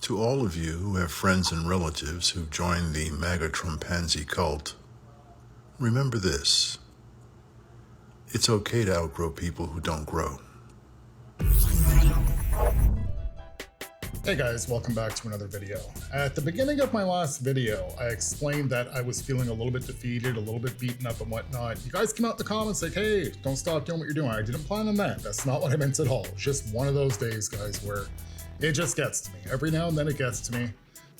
To all of you who have friends and relatives who've joined the MAGA Trumpanzee cult, remember this. It's okay to outgrow people who don't grow. Hey guys, welcome back to another video. At the beginning of my last video, I explained that I was feeling a little bit defeated, a little bit beaten up and whatnot. You guys came out in the comments like, hey, don't stop doing what you're doing. I didn't plan on that. That's not what I meant at all. It's just one of those days, guys, where it just gets to me. Every now and then it gets to me.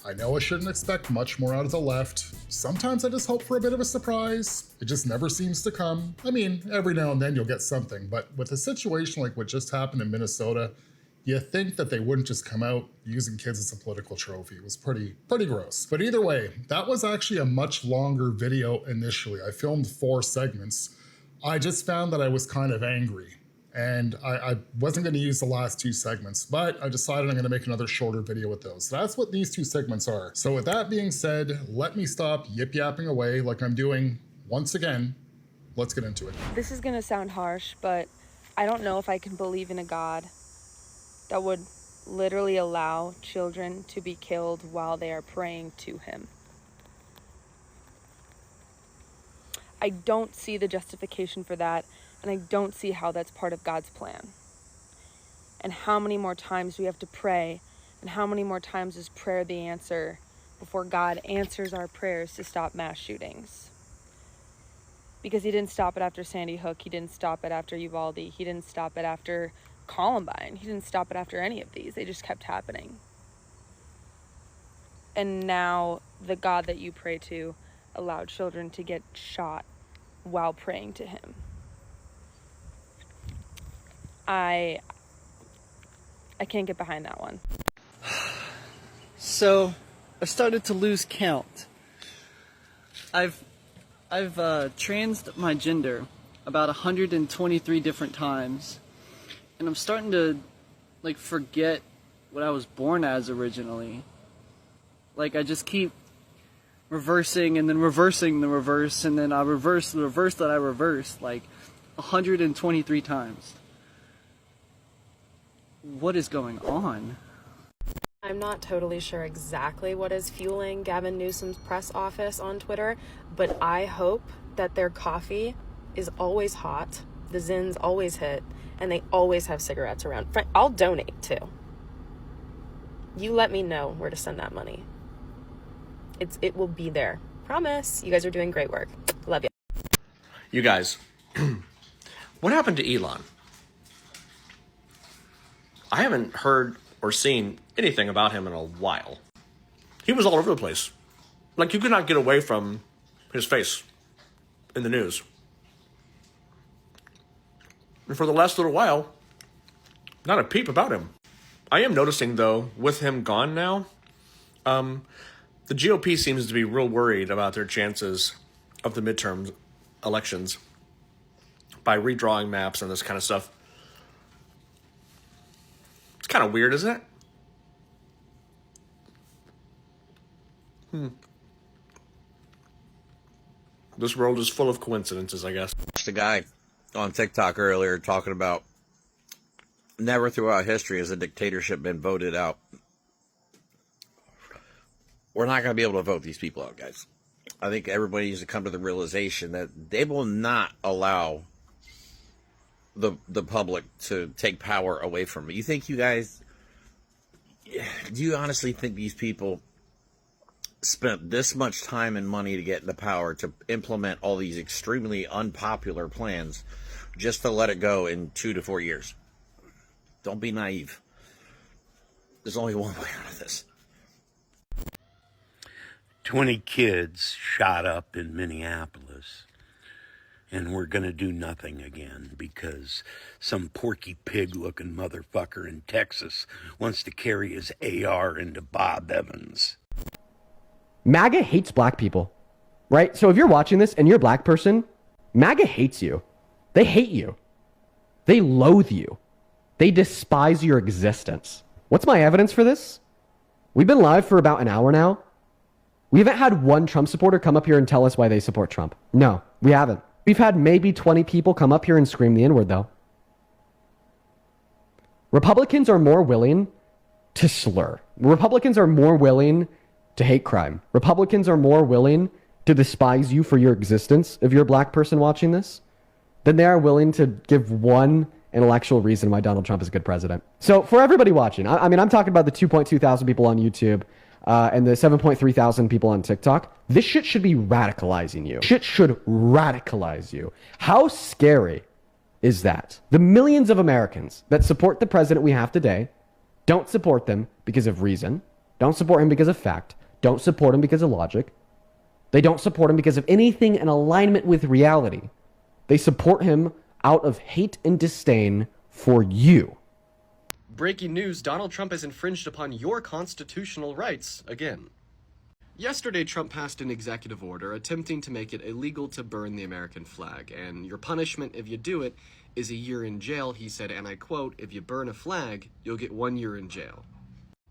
I know I shouldn't expect much more out of the left. Sometimes I just hope for a bit of a surprise. It just never seems to come. I mean, every now and then you'll get something, but with a situation like what just happened in Minnesota, you think that they wouldn't just come out using kids as a political trophy. It was pretty gross. But either way, that was actually a much longer video initially. I filmed 4 segments. I just found that I was kind of angry. And I wasn't going to use the last 2 segments, but I decided I'm going to make another shorter video with those. So that's what these 2 segments are. So with that being said, let me stop yip-yapping away like I'm doing once again. Let's get into it. This is going to sound harsh, but I don't know if I can believe in a God that would literally allow children to be killed while they are praying to him. I don't see the justification for that, and I don't see how that's part of God's plan. And how many more times we have to pray, and how many more times is prayer the answer before God answers our prayers to stop mass shootings? Because he didn't stop it after Sandy Hook, he didn't stop it after Uvalde, he didn't stop it after Columbine. He didn't stop it after any of these. They just kept happening. And now the God that you pray to allowed children to get shot while praying to him. I can't get behind that one. So I started to lose count. I've transed my gender about 123 different times. And I'm starting to, like, forget what I was born as originally. Like, I just keep reversing and then reversing the reverse, and then I reverse the reverse that I reversed, like, 123 times. What is going on? I'm not totally sure exactly what is fueling Gavin Newsom's press office on Twitter, but I hope that their coffee is always hot, the Zins always hit, and they always have cigarettes around. I'll donate too. You let me know where to send that money. It will be there. Promise. You guys are doing great work. Love you. You guys, what happened to Elon? I haven't heard or seen anything about him in a while. He was all over the place. Like, you could not get away from his face in the news. And for the last little while, not a peep about him. I am noticing, though, with him gone now, the GOP seems to be real worried about their chances of the midterm elections by redrawing maps and this kind of stuff. It's kind of weird, isn't it? This world is full of coincidences, I guess. The guy on TikTok earlier talking about never throughout history has a dictatorship been voted out. We're not going to be able to vote these people out, guys. I think everybody needs to come to the realization that they will not allow the public to take power away from it. You think do you honestly think these people spent this much time and money to get the power to implement all these extremely unpopular plans just to let it go in 2 to 4 years? Don't be naive. There's only one way out of this. 20 kids shot up in Minneapolis, and we're going to do nothing again because some porky pig-looking motherfucker in Texas wants to carry his AR into Bob Evans. MAGA hates black people, right? So if you're watching this and you're a black person, MAGA hates you. They hate you. They loathe you. They despise your existence. What's my evidence for this? We've been live for about an hour now. We haven't had one Trump supporter come up here and tell us why they support Trump. No, we haven't. We've had maybe 20 people come up here and scream the N-word, though. Republicans are more willing to slur. Republicans are more willing to hate crime. Republicans are more willing to despise you for your existence if you're a black person watching this than they are willing to give one intellectual reason why Donald Trump is a good president. So for everybody watching, I mean, I'm talking about the 2.2 thousand people on YouTube and the 7.3 thousand people on TikTok. This shit should be radicalizing you. Shit should radicalize you. How scary is that? The millions of Americans that support the president we have today don't support them because of reason, don't support him because of fact, don't support him because of logic. They don't support him because of anything in alignment with reality. They support him out of hate and disdain for you. Breaking news, Donald Trump has infringed upon your constitutional rights again. Yesterday, Trump passed an executive order attempting to make it illegal to burn the American flag, and your punishment if you do it is a year in jail, he said, and I quote, "If you burn a flag, you'll get 1 year in jail."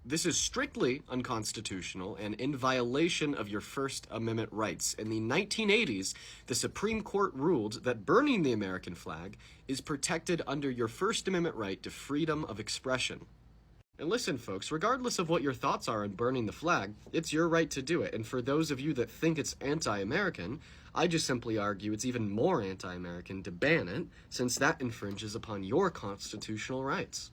This is strictly unconstitutional and in violation of your First Amendment rights. In the 1980s, the Supreme Court ruled that burning the American flag is protected under your First Amendment right to freedom of expression. And listen, folks, regardless of what your thoughts are on burning the flag, it's your right to do it. And for those of you that think it's anti-American, I just simply argue it's even more anti-American to ban it, since that infringes upon your constitutional rights.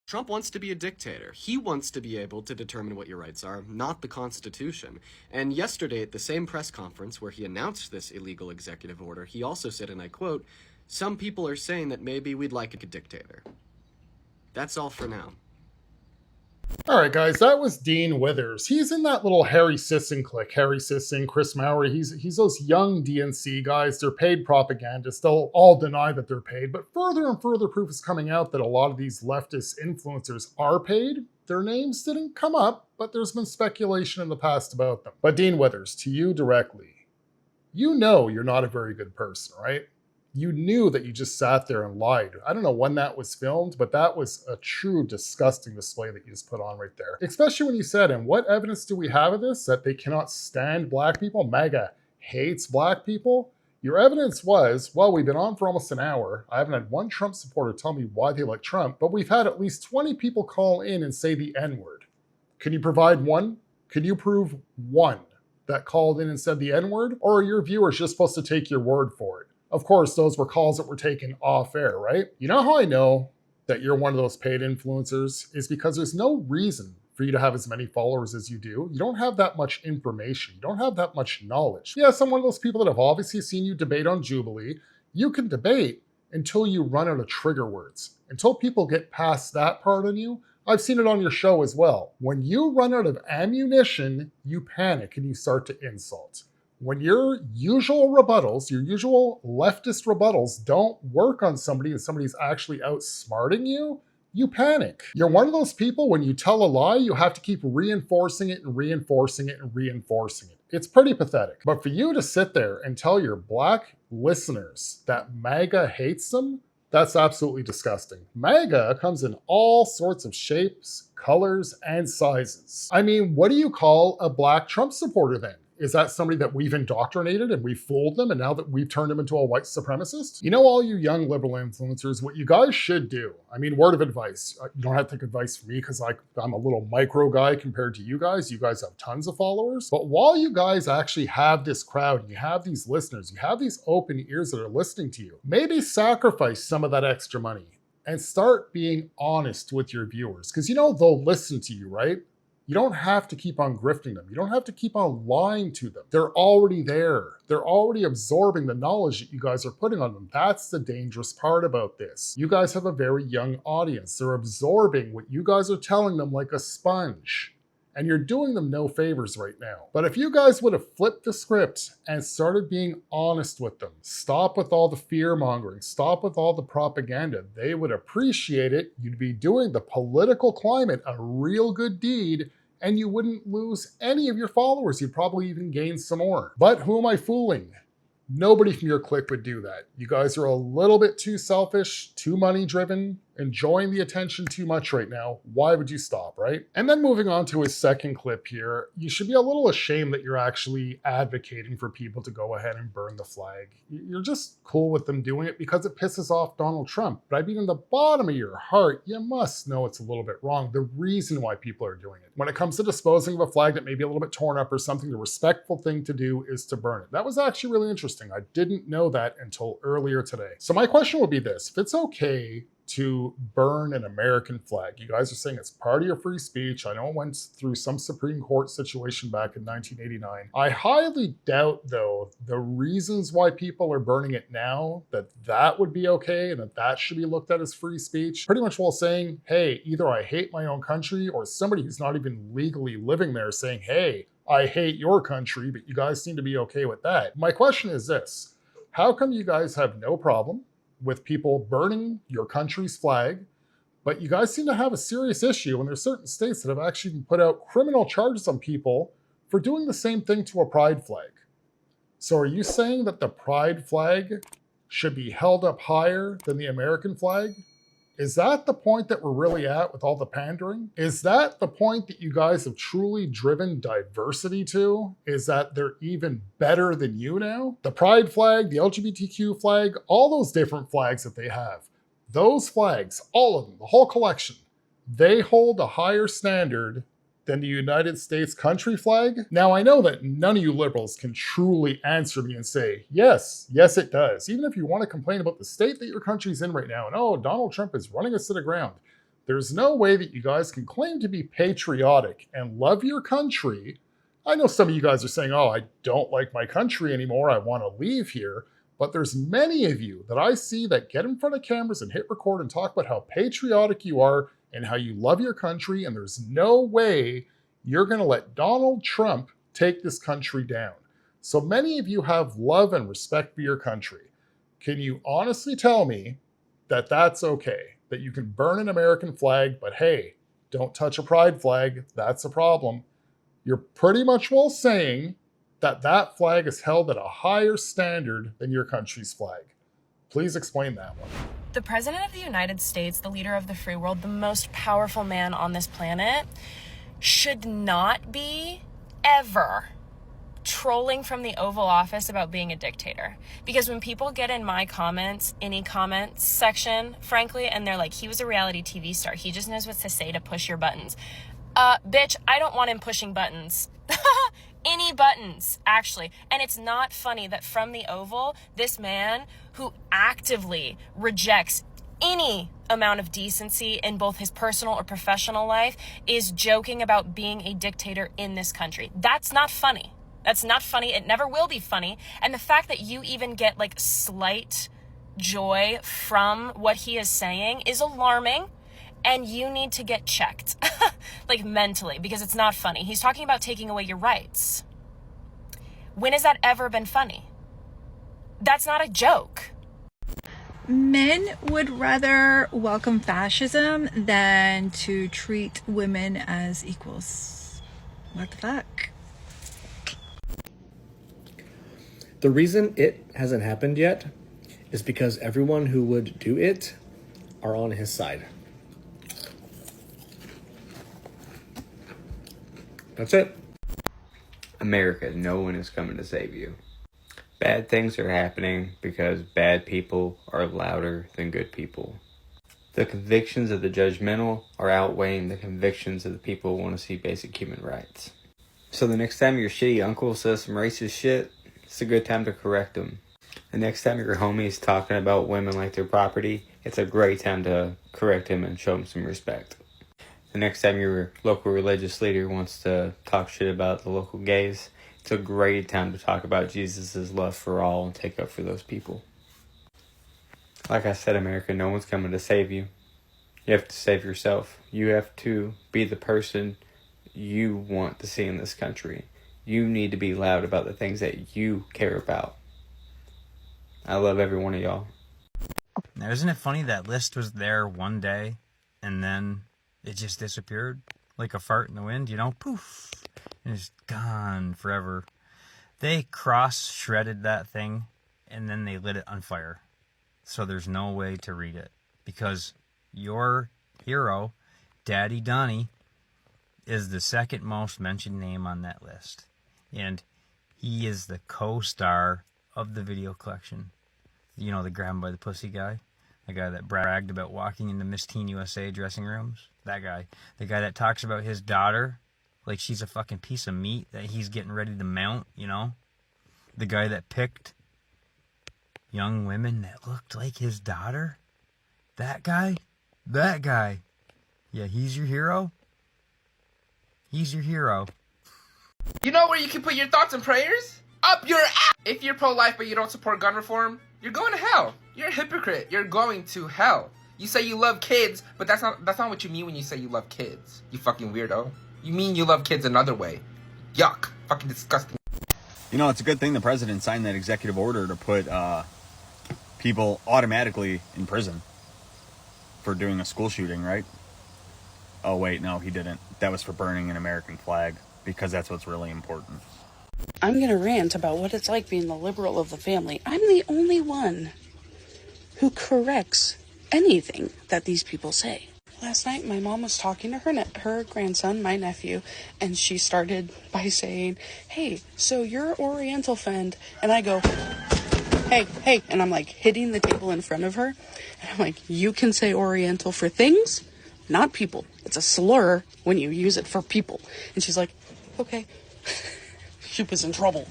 Trump wants to be a dictator. He wants to be able to determine what your rights are, not the Constitution. And yesterday at the same press conference where he announced this illegal executive order, he also said, and I quote, "Some people are saying that maybe we'd like a dictator." That's all for now. All right, guys, that was Dean Withers. He's in that little Harry Sisson clique. Harry Sisson, Chris Mowry, he's those young DNC guys. They're paid propagandists. They'll all deny that they're paid, but further and further proof is coming out that a lot of these leftist influencers are paid. Their names didn't come up, but there's been speculation in the past about them. But Dean Withers, to you directly, you know you're not a very good person, right? You knew that you just sat there and lied. I don't know when that was filmed, but that was a true disgusting display that you just put on right there. Especially when you said, and what evidence do we have of this? That they cannot stand black people? MAGA hates black people? Your evidence was, well, we've been on for almost an hour. I haven't had one Trump supporter tell me why they like Trump, but we've had at least 20 people call in and say the N-word. Can you provide one? Can you prove one that called in and said the N-word? Or are your viewers just supposed to take your word for it? Of course, those were calls that were taken off air, right? You know how I know that you're one of those paid influencers is because there's no reason for you to have as many followers as you do. You don't have that much information. You don't have that much knowledge. Yes, I'm one of those people that have obviously seen you debate on Jubilee. You can debate until you run out of trigger words. Until people get past that part on you. I've seen it on your show as well. When you run out of ammunition, you panic and you start to insult. When your usual rebuttals, your usual leftist rebuttals don't work on somebody and somebody's actually outsmarting you, you panic. You're one of those people, when you tell a lie, you have to keep reinforcing it and reinforcing it and reinforcing it. It's pretty pathetic. But for you to sit there and tell your black listeners that MAGA hates them, that's absolutely disgusting. MAGA comes in all sorts of shapes, colors, and sizes. I mean, what do you call a black Trump supporter then? Is that somebody that we've indoctrinated and we've fooled them and now that we've turned them into a white supremacist? You know, all you young liberal influencers, what you guys should do, I mean, word of advice, you don't have to take advice from me because I'm a little micro guy compared to you guys. You guys have tons of followers. But while you guys actually have this crowd, and you have these listeners, you have these open ears that are listening to you, maybe sacrifice some of that extra money and start being honest with your viewers. Because you know, they'll listen to you, right? You don't have to keep on grifting them. You don't have to keep on lying to them. They're already there. They're already absorbing the knowledge that you guys are putting on them. That's the dangerous part about this. You guys have a very young audience. They're absorbing what you guys are telling them like a sponge. And you're doing them no favors right now. But if you guys would have flipped the script and started being honest with them, stop with all the fear mongering, stop with all the propaganda, they would appreciate it. You'd be doing the political climate a real good deed, and you wouldn't lose any of your followers. You'd probably even gain some more. But who am I fooling? Nobody from your clique would do that. You guys are a little bit too selfish, too money driven, enjoying the attention too much right now. Why would you stop, right? And then moving on to his second clip here, you should be a little ashamed that you're actually advocating for people to go ahead and burn the flag. You're just cool with them doing it because it pisses off Donald Trump. But I mean, in the bottom of your heart, you must know it's a little bit wrong. The reason why people are doing it. When it comes to disposing of a flag that may be a little bit torn up or something, the respectful thing to do is to burn it. That was actually really interesting. I didn't know that until earlier today. So my question would be this: if it's okay to burn an American flag, you guys are saying it's part of your free speech. I know it went through some Supreme Court situation back in 1989. I highly doubt, though, the reasons why people are burning it now, that would be okay and that should be looked at as free speech. Pretty much while saying, hey, either I hate my own country, or somebody who's not even legally living there saying, hey, I hate your country, but you guys seem to be okay with that. My question is this: how come you guys have no problem with people burning your country's flag, but you guys seem to have a serious issue when there's certain states that have actually put out criminal charges on people for doing the same thing to a pride flag? So are you saying that the pride flag should be held up higher than the American flag? Is that the point that we're really at with all the pandering? Is that the point that you guys have truly driven diversity to? Is that they're even better than you now? The pride flag, the LGBTQ flag, all those different flags that they have, those flags, all of them, the whole collection, they hold a higher standard than the United States country flag? Now, I know that none of you liberals can truly answer me and say, yes, it does. Even if you want to complain about the state that your country's in right now, and oh, Donald Trump is running us to the ground, there's no way that you guys can claim to be patriotic and love your country. I know some of you guys are saying, oh, I don't like my country anymore, I want to leave here. But there's many of you that I see that get in front of cameras and hit record and talk about how patriotic you are and how you love your country, and there's no way you're going to let Donald Trump take this country down. So many of you have love and respect for your country. Can you honestly tell me that that's okay? That you can burn an American flag, but hey, don't touch a pride flag, that's a problem. You're pretty much well saying that that flag is held at a higher standard than your country's flag. Please explain that one. The President of the United States, the leader of the free world, the most powerful man on this planet, should not be ever trolling from the Oval Office about being a dictator. Because when people get in my comments, any comments section, frankly, and they're like, he was a reality TV star, he just knows what to say to push your buttons. Bitch, I don't want him pushing buttons. Any buttons, actually. And it's not funny that from the Oval, this man who actively rejects any amount of decency in both his personal or professional life is joking about being a dictator in this country. That's not funny. That's not funny. It never will be funny. And the fact that you even get like slight joy from what he is saying is alarming. And you need to get checked, like mentally, because it's not funny. He's talking about taking away your rights. When has that ever been funny? That's not a joke. Men would rather welcome fascism than to treat women as equals. What the fuck? The reason it hasn't happened yet is because everyone who would do it are on his side. That's it. America, no one is coming to save you. Bad things are happening because bad people are louder than good people. The convictions of the judgmental are outweighing the convictions of the people who want to see basic human rights. So the next time your shitty uncle says some racist shit, it's a good time to correct him. The next time your homie is talking about women like their property, it's a great time to correct him and show him some respect. The next time your local religious leader wants to talk shit about the local gays, it's a great time to talk about Jesus' love for all and take up for those people. Like I said, America, no one's coming to save you. You have to save yourself. You have to be the person you want to see in this country. You need to be loud about the things that you care about. I love every one of y'all. Now, isn't it funny that list was there one day and then it just disappeared like a fart in the wind, you know, poof, and it's gone forever. They cross-shredded that thing, and then they lit it on fire. So there's no way to read it, because your hero, Daddy Donnie, is the second most mentioned name on that list. And he is the co-star of the video collection. You know, the grab him by the pussy guy? The guy that bragged about walking into Miss Teen USA dressing rooms? That guy. The guy that talks about his daughter like she's a fucking piece of meat that he's getting ready to mount, you know? The guy that picked young women that looked like his daughter? That guy? That guy. Yeah, he's your hero? He's your hero. You know where you can put your thoughts and prayers? Up your ass! If you're pro-life but you don't support gun reform, you're going to hell. You're a hypocrite. You're going to hell. You say you love kids, but that's not what you mean when you say you love kids. You fucking weirdo. You mean you love kids another way. Yuck. Fucking disgusting. You know, it's a good thing the president signed that executive order to put people automatically in prison for doing a school shooting, right? Oh, wait, no, he didn't. That was for burning an American flag, because that's what's really important. I'm going to rant about what it's like being the liberal of the family. I'm the only one who corrects anything that these people say. Last night, my mom was talking to her grandson, my nephew, and she started by saying, hey, so you're Oriental friend. And I go, hey, and I'm like hitting the table in front of her. And I'm like, you can say Oriental for things, not people. It's a slur when you use it for people. And she's like, okay. She was in trouble.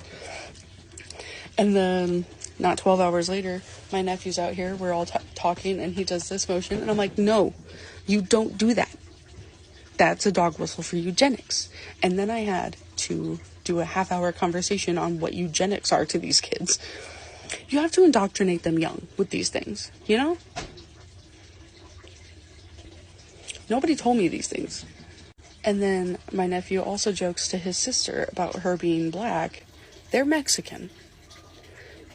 And then not 12 hours later, my nephew's out here. We're all talking, and he does this motion. And I'm like, no, you don't do that. That's a dog whistle for eugenics. And then I had to do a half-hour conversation on what eugenics are to these kids. You have to indoctrinate them young with these things, you know? Nobody told me these things. And then my nephew also jokes to his sister about her being black. They're Mexican.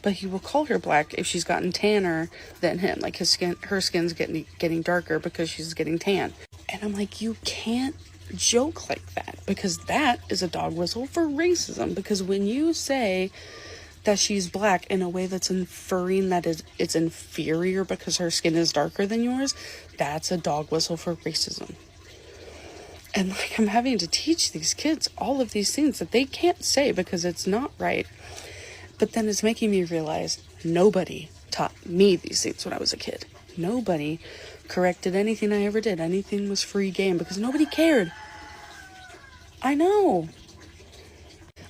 But he will call her black if she's gotten tanner than him. Like her skin's getting darker because she's getting tan. And I'm like, you can't joke like that, because that is a dog whistle for racism. Because when you say that she's black in a way that's inferring that it's inferior because her skin is darker than yours, that's a dog whistle for racism. And like, I'm having to teach these kids all of these things that they can't say because it's not right. But then it's making me realize nobody taught me these things when I was a kid. Nobody corrected anything I ever did. Anything was free game because nobody cared. I know.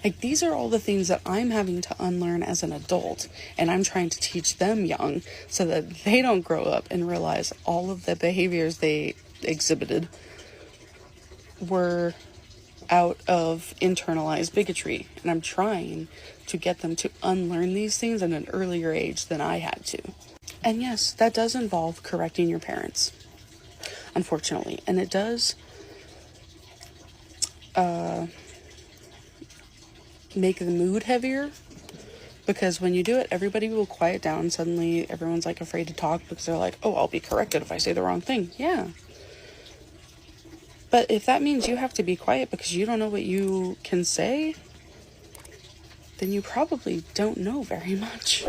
Like, these are all the things that I'm having to unlearn as an adult, and I'm trying to teach them young so that they don't grow up and realize all of the behaviors they exhibited were out of internalized bigotry. And I'm trying to get them to unlearn these things at an earlier age than I had to. And yes, that does involve correcting your parents, unfortunately. And it does make the mood heavier, because when you do it, everybody will quiet down. Suddenly everyone's like afraid to talk because they're like, oh, I'll be corrected if I say the wrong thing. Yeah. But if that means you have to be quiet because you don't know what you can say, then you probably don't know very much.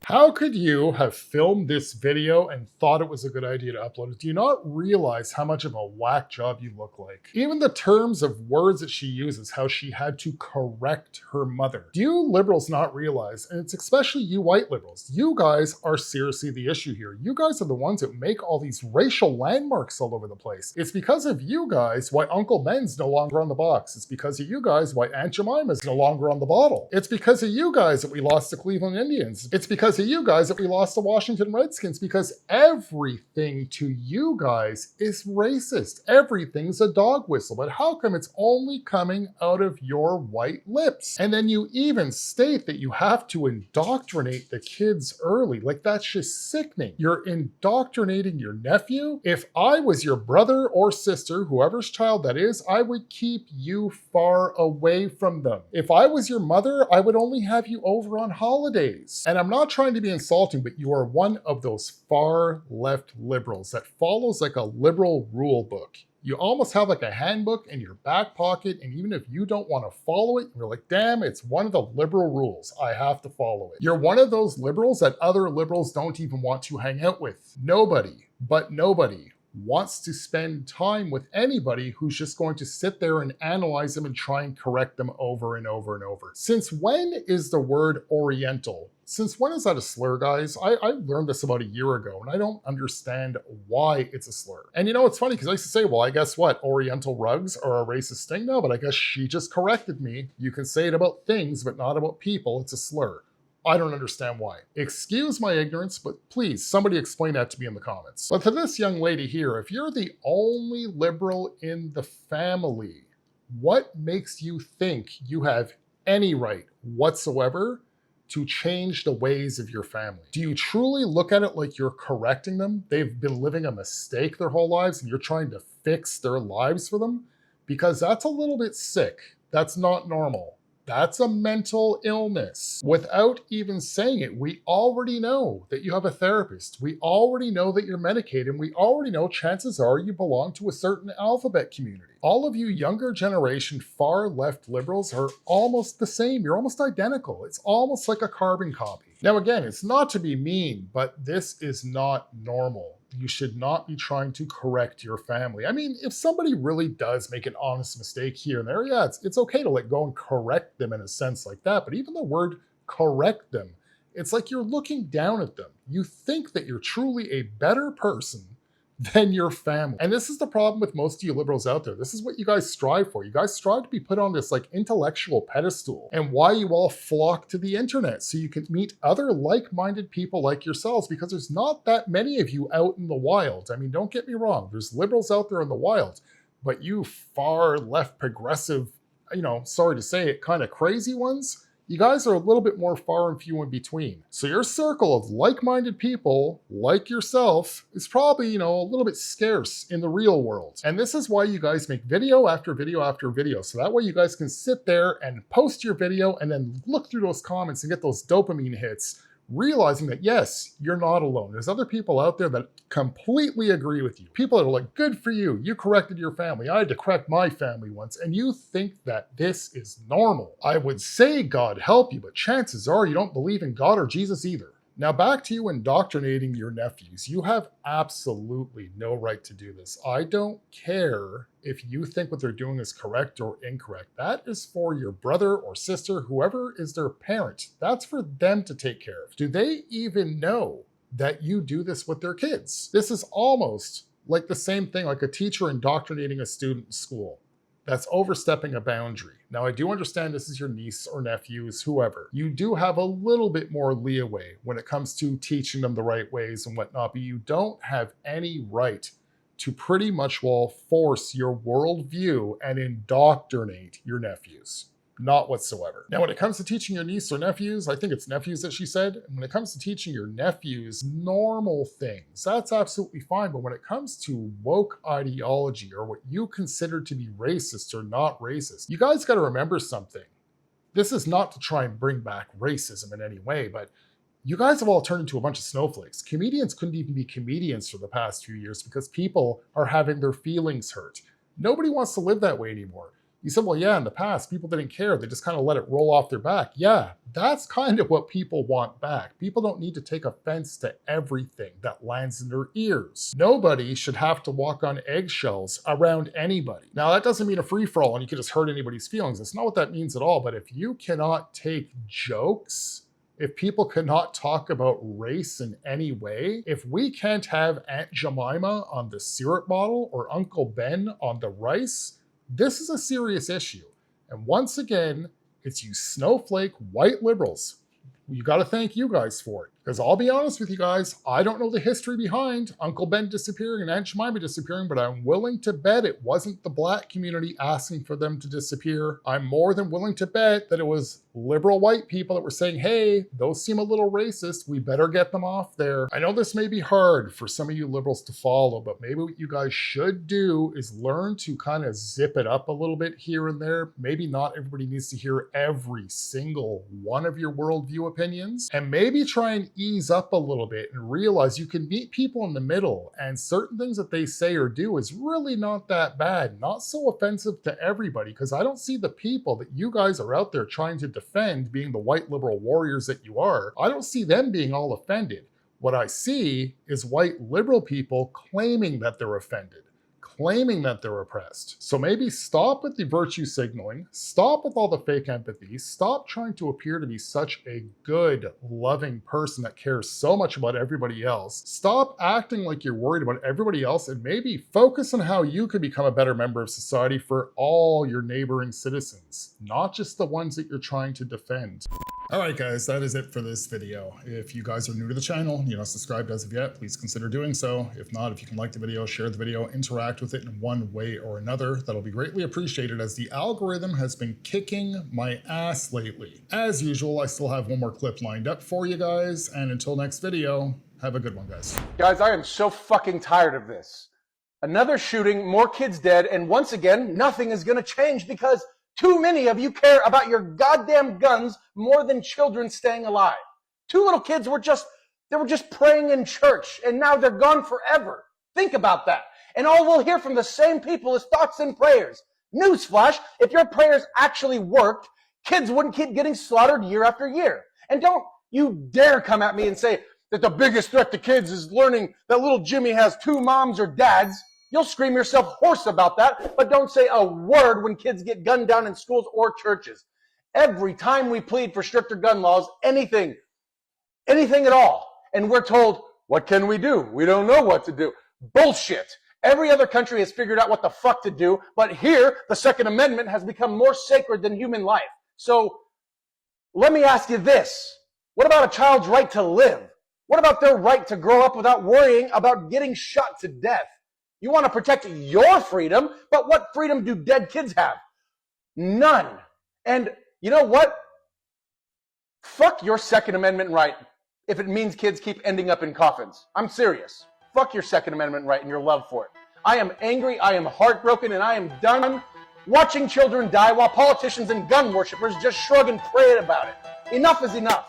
How could you have filmed this video and thought it was a good idea to upload it? Do you not realize how much of a whack job you look like? Even the terms of words that she uses, how she had to correct her mother. Do you liberals not realize, and it's especially you white liberals, you guys are seriously the issue here. You guys are the ones that make all these racial landmarks all over the place. It's because of you guys why Uncle Ben's no longer on the box. It's because of you guys why Aunt Jemima's no longer on the bottle. It's because of you guys that we lost the Cleveland Indians. It's because of you guys that we lost the Washington Redskins, because everything to you guys is racist. Everything's a dog whistle. But how come it's only coming out of your white lips? And then you even state that you have to indoctrinate the kids early. Like, that's just sickening. You're indoctrinating your nephew. If I was your brother or sister, whoever's child that is, I would keep you far away from them. If I was your mother, I would only have you over on holidays. And I'm not trying to be insulting, but you are one of those far left liberals that follows like a liberal rule book. You almost have like a handbook in your back pocket, and even if you don't want to follow it, you're like, damn, it's one of the liberal rules. I have to follow it. You're one of those liberals that other liberals don't even want to hang out with. Nobody, but nobody, wants to spend time with anybody who's just going to sit there and analyze them and try and correct them over and over and over. Since when is the word Oriental? Since when is that a slur, guys? I learned this about a year ago, and I don't understand why it's a slur. And you know, it's funny because I used to say, well, I guess what? Oriental rugs are a racist thing? No, but I guess she just corrected me. You can say it about things, but not about people. It's a slur. I don't understand why. Excuse my ignorance, but please, somebody explain that to me in the comments. But to this young lady here, if you're the only liberal in the family, what makes you think you have any right whatsoever to change the ways of your family? Do you truly look at it like you're correcting them? They've been living a mistake their whole lives and you're trying to fix their lives for them? Because that's a little bit sick. That's not normal. That's a mental illness. Without even saying it, we already know that you have a therapist. We already know that you're medicated. And we already know chances are you belong to a certain alphabet community. All of you younger generation far left liberals are almost the same. You're almost identical. It's almost like a carbon copy. Now again, it's not to be mean, but this is not normal. You should not be trying to correct your family. I mean, if somebody really does make an honest mistake here and there, yeah, it's okay to let go and correct them in a sense like that. But even the word correct them, it's like you're looking down at them. You think that you're truly a better person than your family. And this is the problem with most of you liberals out there. This is what you guys strive for. You guys strive to be put on this like intellectual pedestal, and why you all flock to the internet so you can meet other like-minded people like yourselves, because there's not that many of you out in the wild. I mean, don't get me wrong. There's liberals out there in the wild, but you far left progressive, you know, sorry to say it, kind of crazy ones, you guys are a little bit more far and few in between. So your circle of like-minded people like yourself is probably, you know, a little bit scarce in the real world. And this is why you guys make video after video after video. So that way you guys can sit there and post your video and then look through those comments and get those dopamine hits, realizing that yes, you're not alone. There's other people out there that completely agree with you. People that are like, good for you. You corrected your family. I had to correct my family once. And you think that this is normal. I would say God help you, but chances are you don't believe in God or Jesus either. Now back to you indoctrinating your nephews. You have absolutely no right to do this. I don't care if you think what they're doing is correct or incorrect. That is for your brother or sister, whoever is their parent. That's for them to take care of. Do they even know that you do this with their kids? This is almost like the same thing like a teacher indoctrinating a student in school. That's overstepping a boundary. Now, I do understand this is your niece or nephews, whoever. You do have a little bit more leeway when it comes to teaching them the right ways and whatnot, but you don't have any right to pretty much force your worldview and indoctrinate your nephews. Not whatsoever. Now, when it comes to teaching your niece or nephews, I think it's nephews that she said, and when it comes to teaching your nephews normal things, that's absolutely fine. But when it comes to woke ideology or what you consider to be racist or not racist, you guys got to remember something. This is not to try and bring back racism in any way, but you guys have all turned into a bunch of snowflakes. Comedians couldn't even be comedians for the past few years because people are having their feelings hurt. Nobody wants to live that way anymore. You said, well, yeah, in the past, people didn't care. They just kind of let it roll off their back. Yeah, that's kind of what people want back. People don't need to take offense to everything that lands in their ears. Nobody should have to walk on eggshells around anybody. Now, that doesn't mean a free-for-all and you can just hurt anybody's feelings. That's not what that means at all. But if you cannot take jokes, if people cannot talk about race in any way, if we can't have Aunt Jemima on the syrup bottle or Uncle Ben on the rice, this is a serious issue. And once again, it's you snowflake white liberals. You got to thank you guys for it. Because I'll be honest with you guys, I don't know the history behind Uncle Ben disappearing and Aunt Jemima disappearing, but I'm willing to bet it wasn't the black community asking for them to disappear. I'm more than willing to bet that it was liberal white people that were saying, hey, those seem a little racist. We better get them off there. I know this may be hard for some of you liberals to follow, but maybe what you guys should do is learn to kind of zip it up a little bit here and there. Maybe not everybody needs to hear every single one of your worldview opinions, and maybe try and ease up a little bit and realize you can meet people in the middle, and certain things that they say or do is really not that bad, not so offensive to everybody, because I don't see the people that you guys are out there trying to defend being the white liberal warriors that you are. I don't see them being all offended. What I see is white liberal people claiming that they're offended, claiming that they're oppressed. So maybe stop with the virtue signaling, stop with all the fake empathy, stop trying to appear to be such a good, loving person that cares so much about everybody else. Stop acting like you're worried about everybody else, and maybe focus on how you can become a better member of society for all your neighboring citizens, not just the ones that you're trying to defend. Alright guys, that is it for this video. If you guys are new to the channel, you're not subscribed as of yet, please consider doing so. If not, if you can like the video, share the video, interact with it in one way or another, that'll be greatly appreciated, as the algorithm has been kicking my ass lately. As usual, I still have one more clip lined up for you guys, and until next video, have a good one, guys. Guys, I am so fucking tired of this. Another shooting, more kids dead, and once again, nothing is gonna change because too many of you care about your goddamn guns more than children staying alive. 2 little kids were just praying in church, and now they're gone forever. Think about that. And all we'll hear from the same people is thoughts and prayers. Newsflash, if your prayers actually worked, kids wouldn't keep getting slaughtered year after year. And don't you dare come at me and say that the biggest threat to kids is learning that little Jimmy has 2 moms or dads. You'll scream yourself hoarse about that, but don't say a word when kids get gunned down in schools or churches. Every time we plead for stricter gun laws, anything at all, and we're told, what can we do? We don't know what to do. Bullshit. Every other country has figured out what the fuck to do, but here, the Second Amendment has become more sacred than human life. So, let me ask you this. What about a child's right to live? What about their right to grow up without worrying about getting shot to death? You want to protect your freedom, but what freedom do dead kids have? None. And you know what? Fuck your Second Amendment right if it means kids keep ending up in coffins. I'm serious. Fuck your Second Amendment right and your love for it. I am angry, I am heartbroken, and I am done watching children die while politicians and gun worshippers just shrug and pray about it. Enough is enough.